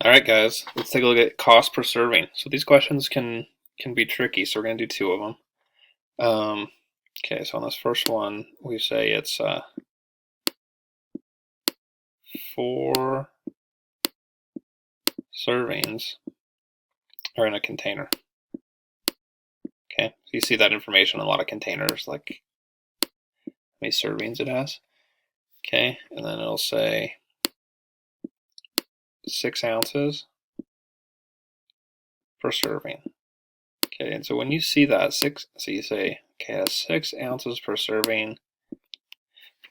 All right, guys, let's take a look at cost per serving. So these questions can be tricky, so we're going to do two of them. Okay, so on this first one, we say it's 4 servings are in a container. Okay, so you see that information in a lot of containers, like how many servings it has. Okay, and then it'll say 6 ounces per serving. Okay, and so when you see that so you say, okay, that's 6 ounces per serving.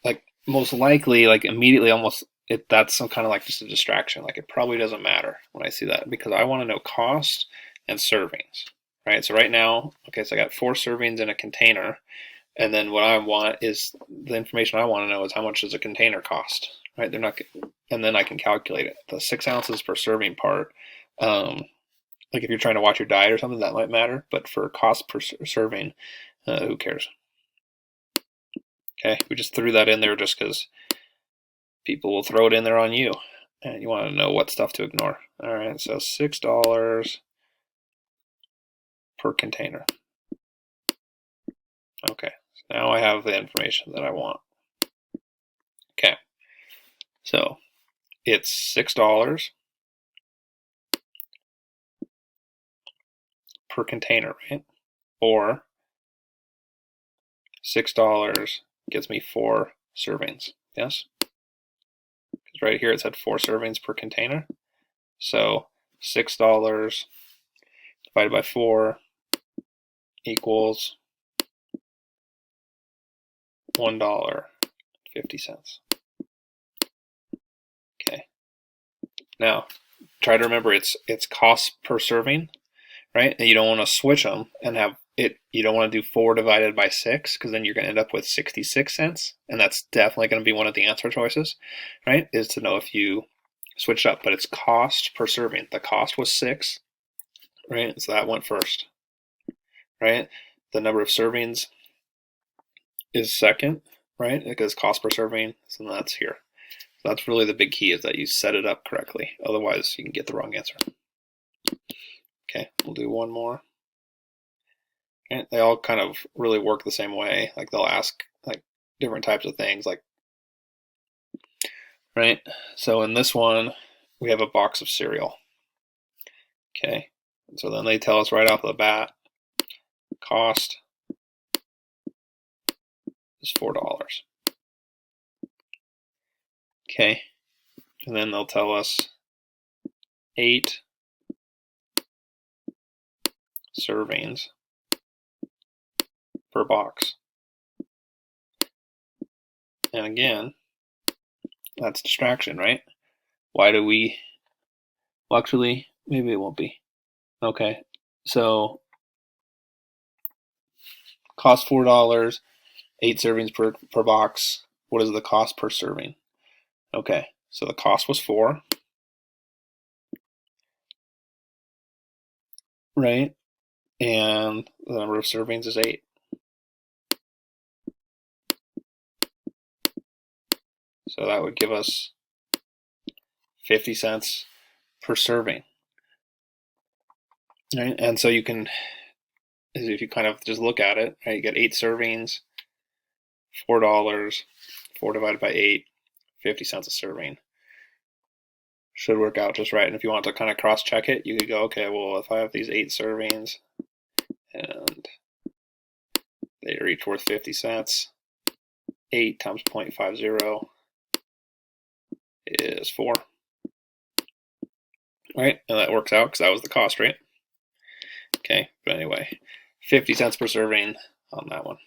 Like most likely, like immediately, almost that's some kind of like just a distraction. Like it probably doesn't matter when I see that because I want to know cost and servings, right? So right now, okay, so I got 4 servings in a container, and then what I want is the information I want to know is how much does a container cost, right? They're not, and then I can calculate it. The 6 ounces per serving part. Like if you're trying to watch your diet or something, that might matter. But for cost per serving, who cares? Okay, we just threw that in there just because people will throw it in there on you, and you want to know what stuff to ignore. All right, so $6 per container. Okay, so now I have the information that I want. Okay, so it's $6 per container, right? Or $6 gives me 4 servings, yes? Because right here it said 4 servings per container. So $6 divided by 4 equals $1.50. Okay. Now try to remember it's cost per serving, right? And you don't want to switch them and have it. You don't want to do 4 divided by 6 because then you're going to end up with 66 cents, and that's definitely going to be one of the answer choices, right? Is to know if you switch up, but it's cost per serving. The cost was 6, right? So that went first, right? The number of servings is second, right? Because cost per serving, so that's here. So that's really the big key, is that you set it up correctly. Otherwise, you can get the wrong answer. Okay, we'll do one more. Okay, they all kind of really work the same way. Like they'll ask like different types of things, like, right? So in this one, we have a box of cereal. Okay, and so then they tell us right off the bat, cost is $4. Okay, and then they'll tell us 8 servings per box. And again, that's distraction, right? Why do we, well, actually, maybe it won't be. Okay, so cost $4, 8 servings per box. What is the cost per serving? Okay, so the cost was 4, right? And the number of servings is 8. So that would give us 50 cents per serving, right? And so you can, if you kind of just look at it, right, you get 8 servings, $4, 4 divided by 8, 50 cents a serving. Should work out just right. And if you want to kind of cross-check it, you could go, okay, well, if I have these 8 servings and they're each worth 50 cents, 8 times 0.50 is 4. Right? And that works out because that was the cost, right? Okay, but anyway, 50 cents per serving on that one.